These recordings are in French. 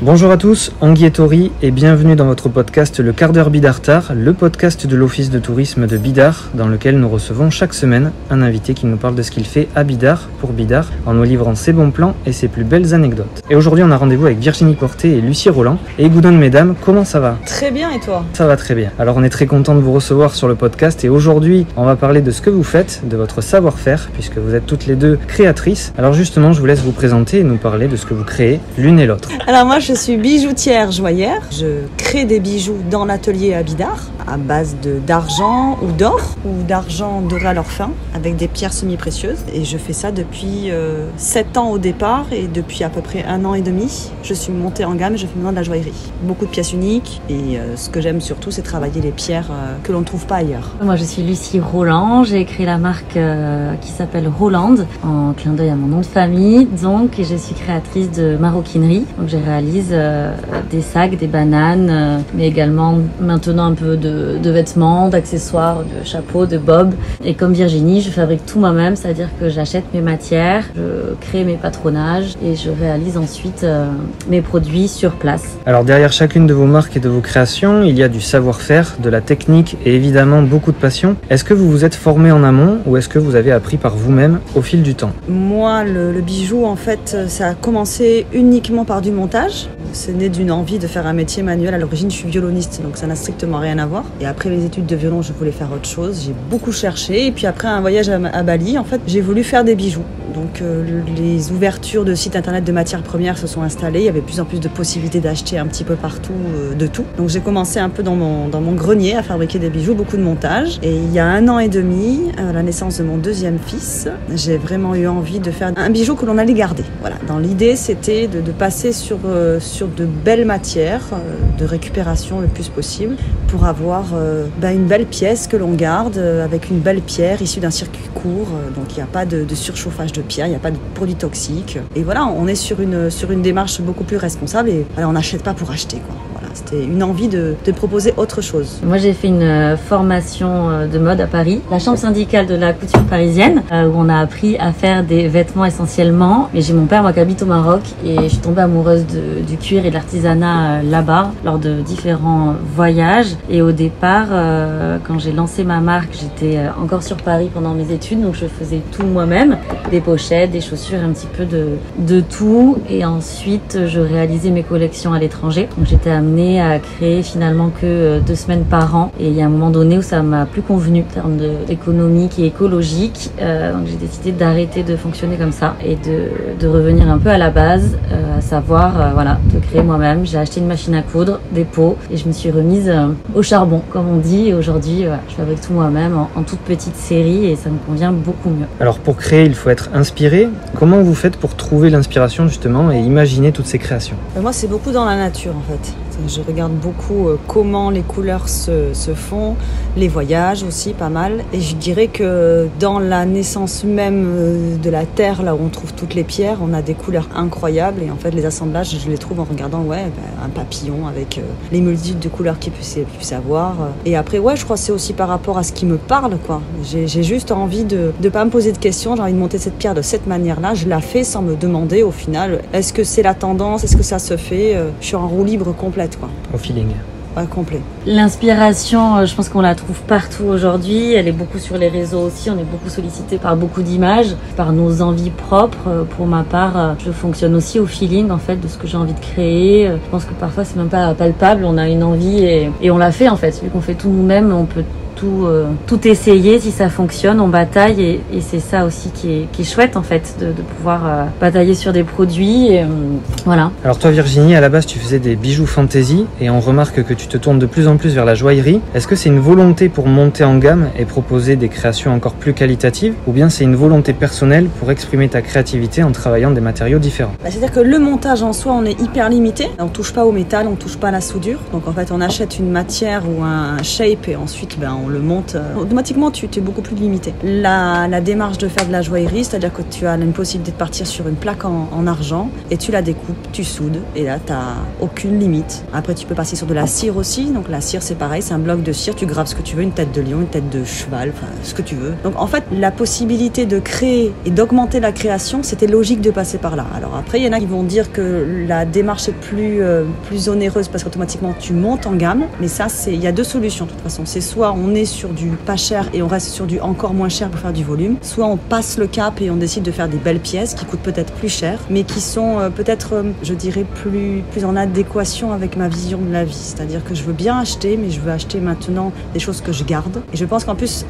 Bonjour à tous, Anguille et Tori et bienvenue dans votre podcast Le Quart d'heure Bidartar, le podcast de l'Office de tourisme de Bidart dans lequel nous recevons chaque semaine un invité qui nous parle de ce qu'il fait à Bidart pour Bidart en nous livrant ses bons plans et ses plus belles anecdotes. Et aujourd'hui on a rendez-vous avec Virginie Porté et Lucie Roland. Et Goudonne mesdames, comment ça va? Très bien et toi? Ça va très bien. Alors on est très content de vous recevoir sur le podcast et aujourd'hui on va parler de ce que vous faites, de votre savoir-faire puisque vous êtes toutes les deux créatrices. Alors justement je vous laisse vous présenter et nous parler de ce que vous créez l'une et l'autre. Alors moi je suis bijoutière joaillère. Je crée des bijoux dans l'atelier à Bidart à base d'argent ou d'or ou d'argent doré à l'or fin avec des pierres semi-précieuses. Et je fais ça depuis 7 ans au départ et depuis à peu près 1 an et demi, je suis montée en gamme et je fais maintenant de la joaillerie. Beaucoup de pièces uniques et ce que j'aime surtout c'est travailler les pierres que l'on ne trouve pas ailleurs. Moi je suis Lucie Roland, j'ai créé la marque qui s'appelle Roland en clin d'œil à mon nom de famille donc et je suis créatrice de maroquinerie. Donc je réalise des sacs, des bananes mais également maintenant un peu de vêtements, d'accessoires, de chapeaux, de bobs. Et comme Virginie, je fabrique tout moi-même, c'est-à-dire que j'achète mes matières, je crée mes patronages et je réalise ensuite mes produits sur place. Alors derrière chacune de vos marques et de vos créations, il y a du savoir-faire, de la technique et évidemment beaucoup de passion. Est-ce que vous vous êtes formé en amont ou est-ce que vous avez appris par vous-même au fil du temps? Moi, le bijou, en fait, ça a commencé uniquement par du montage. C'est né d'une envie de faire un métier manuel. À l'origine, je suis violoniste, donc ça n'a strictement rien à voir. Et après les études de violon, je voulais faire autre chose. J'ai beaucoup cherché. Et puis après un voyage à Bali, en fait, j'ai voulu faire des bijoux. Donc les ouvertures de sites internet de matières premières se sont installées. Il y avait de plus en plus de possibilités d'acheter un petit peu partout de tout. Donc j'ai commencé un peu dans mon grenier à fabriquer des bijoux, beaucoup de montage. Et il y a 1 an et demi, à la naissance de mon deuxième fils, j'ai vraiment eu envie de faire un bijou que l'on allait garder. Voilà. Dans l'idée, c'était de passer sur de belles matières, de récupération le plus possible, pour avoir une belle pièce que l'on garde avec une belle pierre issue d'un circuit court. Donc il n'y a pas de surchauffage de pierre, il n'y a pas de produits toxiques. Et voilà, on est sur une démarche beaucoup plus responsable et voilà, on n'achète pas pour acheter, quoi. Voilà, c'était une envie de proposer autre chose. Moi j'ai fait une formation de mode à Paris, la chambre syndicale de la couture parisienne, où on a appris à faire des vêtements essentiellement. Mais j'ai mon père moi qui habite au Maroc et je suis tombée amoureuse du cuir et de l'artisanat là-bas lors de différents voyages. Et au départ, quand j'ai lancé ma marque, j'étais encore sur Paris pendant mes études, donc je faisais tout moi-même, des pochettes, des chaussures, un petit peu de tout. Et ensuite, je réalisais mes collections à l'étranger. Donc j'étais amenée à créer finalement que 2 semaines par an. Et il y a un moment donné où ça m'a plus convenu en termes économique et écologique. Donc j'ai décidé d'arrêter de fonctionner comme ça et de revenir un peu à la base, à savoir de créer moi-même. J'ai acheté une machine à coudre, des pots et je me suis remise au charbon, comme on dit. Et aujourd'hui, je fabrique tout moi-même en toute petite série et ça me convient beaucoup mieux. Alors pour créer, il faut être inspiré. Comment vous faites pour trouver l'inspiration justement et imaginer toutes ces créations? Moi, c'est beaucoup dans la nature en fait. Je regarde beaucoup comment les couleurs se font, les voyages aussi pas mal. Et je dirais que dans la naissance même de la terre, là où on trouve toutes les pierres, on a des couleurs incroyables. Et en fait, les assemblages, je les trouve en regardant un papillon avec les multitudes de couleurs qu'il puisse avoir. Et après, je crois que c'est aussi par rapport à ce qui me parle, quoi. J'ai juste envie de ne pas me poser de questions. J'ai envie de monter cette pierre de cette manière-là. Je la fais sans me demander au final, est-ce que c'est la tendance, est-ce que ça se fait? Je suis en roue libre complète. Quoi. Au feeling. Complet. L'inspiration, je pense qu'on la trouve partout aujourd'hui. Elle est beaucoup sur les réseaux aussi. On est beaucoup sollicité par beaucoup d'images, par nos envies propres. Pour ma part, je fonctionne aussi au feeling en fait de ce que j'ai envie de créer. Je pense que parfois c'est même pas palpable. On a une envie et on la fait en fait. Vu qu'on fait tout nous-mêmes, on peut tout essayer. Si ça fonctionne, on bataille et c'est ça aussi qui est chouette en fait de pouvoir batailler sur des produits et, voilà. Alors toi Virginie, à la base tu faisais des bijoux fantasy et on remarque que tu te tournes de plus en plus vers la joaillerie. Est-ce que c'est une volonté pour monter en gamme et proposer des créations encore plus qualitatives ou bien c'est une volonté personnelle pour exprimer ta créativité en travaillant des matériaux différents? C'est-à-dire que le montage en soi, on est hyper limité. On touche pas au métal, on touche pas à la soudure. Donc en fait on achète une matière ou un shape et ensuite on le monte, automatiquement tu es beaucoup plus limité. La démarche de faire de la joaillerie, c'est-à-dire que tu as une possibilité de partir sur une plaque en argent et tu la découpes, tu soudes et là tu n'as aucune limite. Après tu peux passer sur de la cire aussi, donc la cire c'est pareil, c'est un bloc de cire, tu graves ce que tu veux, une tête de lion, une tête de cheval, enfin ce que tu veux. Donc en fait la possibilité de créer et d'augmenter la création, c'était logique de passer par là. Alors après il y en a qui vont dire que la démarche est plus onéreuse parce qu'automatiquement tu montes en gamme, mais ça il y a deux solutions de toute façon, c'est soit on est sur du pas cher et on reste sur du encore moins cher pour faire du volume, soit on passe le cap et on décide de faire des belles pièces qui coûtent peut-être plus cher, mais qui sont peut-être, je dirais, plus en adéquation avec ma vision de la vie. C'est-à-dire que je veux bien acheter, mais je veux acheter maintenant des choses que je garde. Et je pense qu'en plus,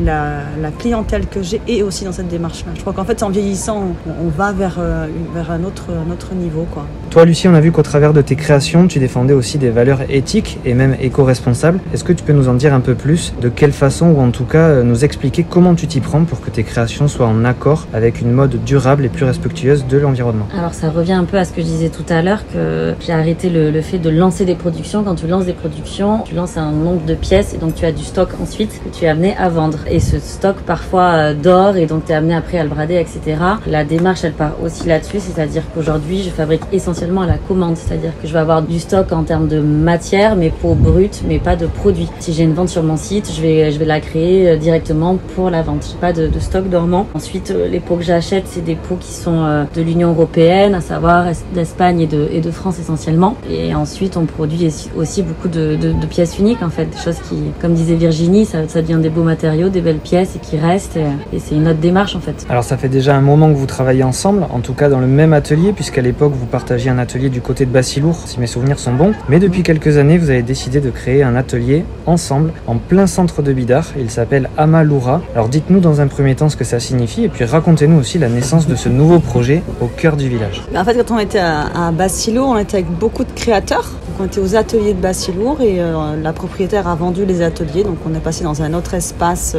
la clientèle que j'ai est aussi dans cette démarche-là. Je crois qu'en fait, en vieillissant, on va vers un autre niveau, quoi. Toi, Lucie, on a vu qu'au travers de tes créations, tu défendais aussi des valeurs éthiques et même éco-responsables. Est-ce que tu peux nous en dire un peu plus? De quelle façon, ou en tout cas nous expliquer comment tu t'y prends pour que tes créations soient en accord avec une mode durable et plus respectueuse de l'environnement? Alors ça revient un peu à ce que je disais tout à l'heure, que j'ai arrêté le fait de lancer des productions. Quand tu lances des productions, tu lances un nombre de pièces et donc tu as du stock ensuite que tu es amené à vendre. Et ce stock parfois dort et donc tu es amené après à le brader, etc. La démarche, elle part aussi là-dessus, c'est-à-dire qu'aujourd'hui, je fabrique essentiellement à la commande, c'est-à-dire que je vais avoir du stock en termes de matière, mais peaux brutes, mais pas de produits. Si j'ai une vente sur mon site, je vais la créer directement pour la vente. J'ai pas de stock dormant. Ensuite, les pots que j'achète, c'est des pots qui sont de l'Union européenne, à savoir d'Espagne et de France essentiellement. Et ensuite, on produit aussi beaucoup de pièces uniques, en fait, des choses qui, comme disait Virginie, ça devient des beaux matériaux, des belles pièces et qui restent. Et c'est une autre démarche, en fait. Alors, ça fait déjà un moment que vous travaillez ensemble, en tout cas dans le même atelier, puisqu'à l'époque, vous partagiez un atelier du côté de Bassilour, si mes souvenirs sont bons. Mais depuis quelques années, vous avez décidé de créer un atelier ensemble, en plein centre de Bidart. Il s'appelle Amaloura. Alors, dites-nous dans un premier temps ce que ça signifie, et puis racontez-nous aussi la naissance de ce nouveau projet au cœur du village. En fait, quand on était à Bassilour, on était avec beaucoup de créateurs. Donc, on était aux ateliers de Bassilour et la propriétaire a vendu les ateliers. Donc on est passé dans un autre espace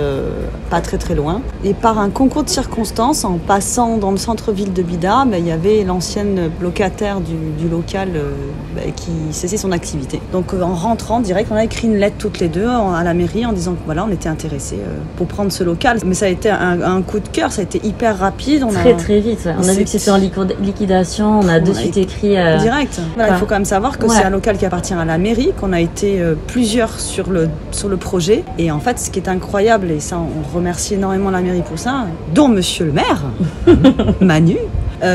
pas très loin. Et par un concours de circonstances, en passant dans le centre-ville de Bidart, il y avait l'ancienne locataire du local qui cessait son activité. Donc en rentrant direct, on a écrit une lettre toutes les deux à la mairie en disant que voilà, on était intéressés pour prendre ce local. Mais ça a été un coup de cœur, ça a été hyper rapide. Très vite. Ouais. On a vu que c'était en liquidation, on a de suite écrit... Direct. Voilà, il faut quand même savoir que c'est un local qui appartient à la mairie, qu'on a été plusieurs sur le projet. Et en fait, ce qui est incroyable, et ça on remercie énormément la mairie pour ça, dont monsieur le maire, Manu,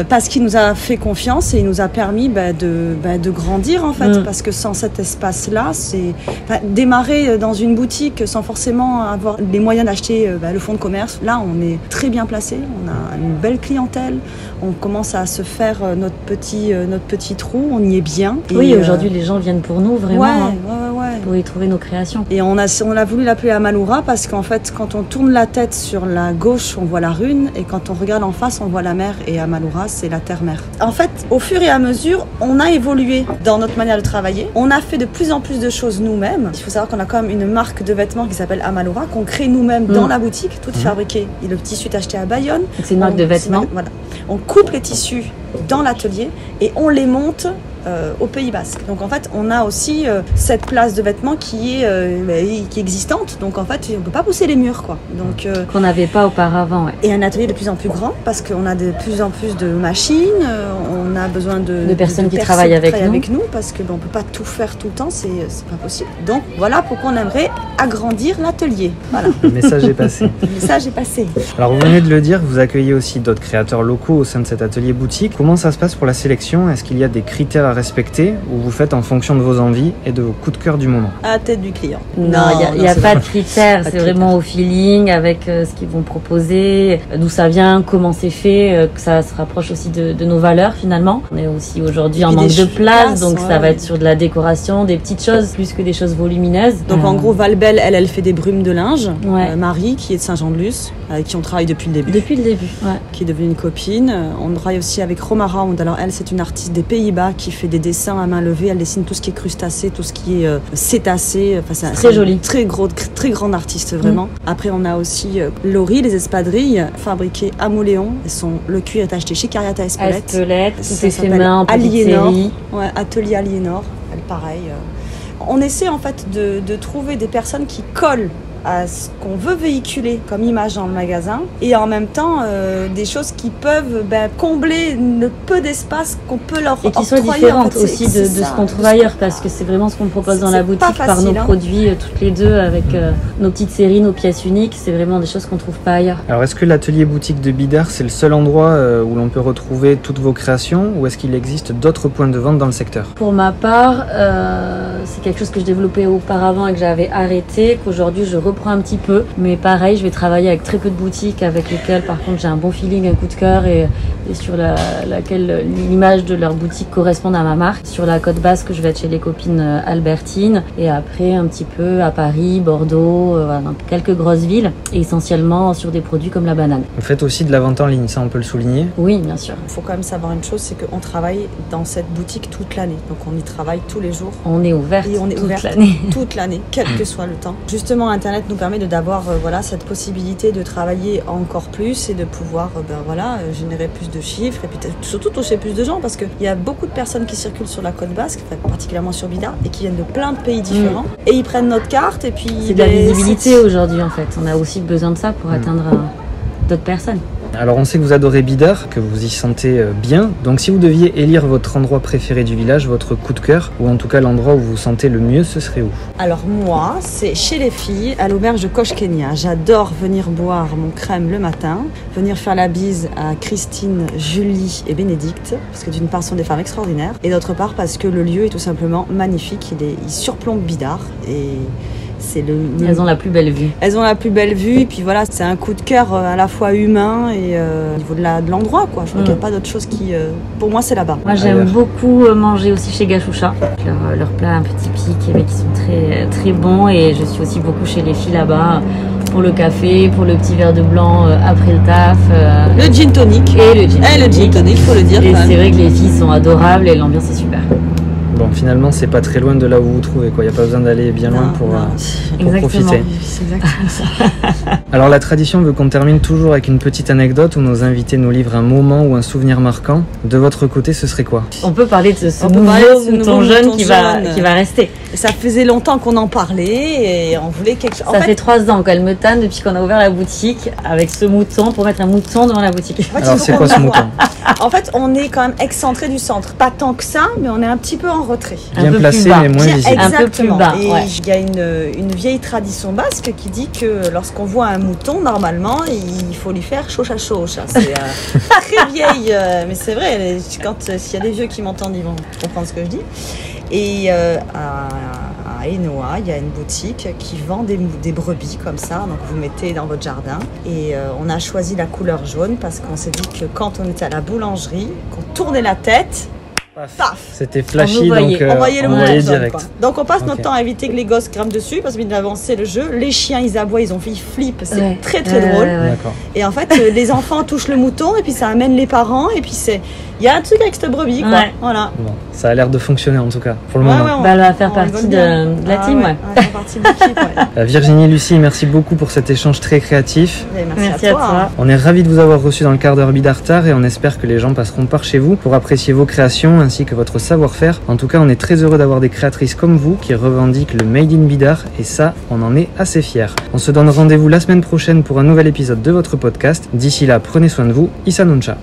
parce qu'il nous a fait confiance et il nous a permis de grandir en fait, parce que sans cet espace-là, c'est démarrer dans une boutique sans forcément avoir les moyens d'acheter le fonds de commerce. Là, on est très bien placé, on a une belle clientèle, on commence à se faire notre petit trou, on y est bien. Oui, aujourd'hui les gens viennent pour nous vraiment, ouais. Pour y trouver nos créations. Et on a voulu l'appeler Amaloura parce qu'en fait, quand on tourne la tête sur la gauche, on voit la Rune, et quand on regarde en face, on voit la mer, et Amaloura, c'est la terre-mer. En fait, au fur et à mesure, on a évolué dans notre manière de travailler. On a fait de plus en plus de choses nous-mêmes. Il faut savoir qu'on a quand même une marque de vêtements qui s'appelle Amaloura, qu'on crée nous-mêmes dans la boutique, tout est fabriqué. Et le tissu est acheté à Bayonne. C'est une marque de vêtements. Voilà. On coupe les tissus dans l'atelier et on les monte au Pays Basque. Donc en fait, on a aussi cette place de vêtements qui est existante. Donc en fait, on peut pas pousser les murs, quoi. Donc qu'on n'avait pas auparavant. Ouais. Et un atelier de plus en plus grand parce qu'on a de plus en plus de machines. On a besoin de personnes qui travaillent avec nous parce que on peut pas tout faire tout le temps, c'est pas possible. Donc voilà pourquoi on aimerait agrandir l'atelier. Voilà. Le message est passé. Le message est passé. Alors vous venez de le dire, vous accueillez aussi d'autres créateurs locaux au sein de cet atelier boutique. Comment ça se passe pour la sélection? Est-ce qu'il y a des critères à respecter ou vous faites en fonction de vos envies et de vos coups de cœur du moment? À la tête du client. Non, il n'y a pas de critères. C'est vraiment au feeling avec ce qu'ils vont proposer, d'où ça vient, comment c'est fait, que ça se rapproche aussi de nos valeurs finalement. On est aussi aujourd'hui en manque de place, donc ça va être sur de la décoration, des petites choses plus que des choses volumineuses. Donc en gros, Valbelle, elle fait des brumes de linge. Marie, qui est de Saint-Jean-de-Luz, avec qui on travaille depuis le début. Depuis le début, ouais. Qui est devenue une copine. On travaille aussi avec Roma Round. Alors elle, c'est une artiste des Pays-Bas qui fait des dessins à main levée. Elle dessine tout ce qui est crustacé, tout ce qui est cétacé. Enfin, c'est très joli. Très grande artiste, vraiment. Après, on a aussi Laurie, les espadrilles, fabriquées à Mauléon. Le cuir est acheté chez Cariata Espelette. Tout est fait main, Aliénor. Ouais, Atelier Aliénor. Elle, pareil. On essaie en fait de trouver des personnes qui collent à ce qu'on veut véhiculer comme image dans le magasin et en même temps des choses qui peuvent combler le peu d'espace qu'on peut leur octroyer. Et qui sont octroyer, différentes aussi de ce qu'on trouve ailleurs, parce que c'est vraiment ce qu'on propose dans la boutique par nos produits toutes les deux avec nos petites séries, nos pièces uniques. C'est vraiment des choses qu'on trouve pas ailleurs. Alors est-ce que l'atelier boutique de Bidart, c'est le seul endroit où l'on peut retrouver toutes vos créations, ou est-ce qu'il existe d'autres points de vente dans le secteur? Pour ma part, c'est quelque chose que je développais auparavant et que j'avais arrêté, qu'aujourd'hui je reprends un petit peu. Mais pareil, je vais travailler avec très peu de boutiques avec lesquelles par contre j'ai un bon feeling, un coup de cœur et sur laquelle l'image de leur boutique correspond à ma marque. Sur la côte basque, je vais être chez les copines albertines et après un petit peu à Paris, Bordeaux, dans quelques grosses villes et essentiellement sur des produits comme la banane. Vous faites aussi de la vente en ligne, ça on peut le souligner? Oui, bien sûr. Il faut quand même savoir une chose, c'est qu'on travaille dans cette boutique toute l'année. Donc on y travaille tous les jours. On est ouverte toute l'année. Toute l'année, quel que soit le temps. Justement, Internet nous permet d'avoir cette possibilité de travailler encore plus et de pouvoir générer plus de chiffres et puis surtout toucher plus de gens parce qu'il y a beaucoup de personnes qui circulent sur la côte basque, particulièrement sur Bidart, et qui viennent de plein de pays différents et ils prennent notre carte et puis... C'est de la visibilité aujourd'hui en fait. On a aussi besoin de ça pour atteindre d'autres personnes. Alors on sait que vous adorez Bidart, que vous y sentez bien, donc si vous deviez élire votre endroit préféré du village, votre coup de cœur, ou en tout cas l'endroit où vous vous sentez le mieux, ce serait où? Alors moi, c'est chez les filles, à l'auberge de Coche Kenya. J'adore venir boire mon crème le matin, venir faire la bise à Christine, Julie et Bénédicte, parce que d'une part, ce sont des femmes extraordinaires, et d'autre part parce que le lieu est tout simplement magnifique, il surplombe Bidart, et... Elles ont la plus belle vue. Elles ont la plus belle vue, et puis voilà, c'est un coup de cœur à la fois humain et au niveau de l'endroit, quoi. Je crois qu'il n'y a pas d'autre chose qui... pour moi, c'est là-bas. Moi, j'aime beaucoup manger aussi chez Gachoucha. Leurs plats un peu typiques, mais qui sont très, très bons. Et je suis aussi beaucoup chez les filles là-bas pour le café, pour le petit verre de blanc après le taf. Le gin tonic. Et le gin tonic, faut le dire. Et c'est vrai que les filles sont adorables et l'ambiance est super. Bon, finalement, c'est pas très loin de là où vous vous trouvez, quoi. Il n'y a pas besoin d'aller bien loin pour profiter. C'est exactement ça. Alors, la tradition veut qu'on termine toujours avec une petite anecdote où nos invités nous livrent un moment ou un souvenir marquant. De votre côté, ce serait quoi? On peut parler de ce nouveau mouton jeune qui va rester. Ça faisait longtemps qu'on en parlait et on voulait quelque chose. Ça fait 3 ans qu'elle me tanne depuis qu'on a ouvert la boutique avec ce mouton pour mettre un mouton devant la boutique. En fait, alors, c'est quoi ce mouton? En fait, on est quand même excentré du centre. Pas tant que ça, mais on est un petit peu en retrait. Bien placé, mais moins visible. Exactement. Un peu plus bas. Et il y a une vieille tradition basque qui dit que lorsqu'on voit un mouton, normalement, il faut lui faire chocha. C'est très vieille, mais c'est vrai. S'il y a des vieux qui m'entendent, ils vont comprendre ce que je dis. Et à Enoa, il y a une boutique qui vend des brebis comme ça. Donc vous mettez dans votre jardin. Et on a choisi la couleur jaune parce qu'on s'est dit que quand on était à la boulangerie, qu'on tournait la tête, paf, c'était flashy, donc on voyait le mouton direct. Quoi. Donc on passe notre temps à éviter que les gosses grimpent dessus parce qu'ils avancent le jeu. Les chiens, ils aboient, ils flippent, c'est très très drôle. Et en fait, les enfants touchent le mouton et puis ça amène les parents et puis il y a un truc avec cette brebis, quoi. Voilà. Bon, ça a l'air de fonctionner en tout cas pour le moment. Elle va faire partie de la team, Elle fait partie de l'équipe, Virginie, Lucie, merci beaucoup pour cet échange très créatif. Merci à toi. On est ravis de vous avoir reçu dans le quart d'heure Bidartar et on espère que les gens passeront par chez vous pour apprécier vos créations ainsi que votre savoir-faire. En tout cas, on est très heureux d'avoir des créatrices comme vous qui revendiquent le Made in Bidart et ça, on en est assez fiers. On se donne rendez-vous la semaine prochaine pour un nouvel épisode de votre podcast. D'ici là, prenez soin de vous. Issa Nuncha.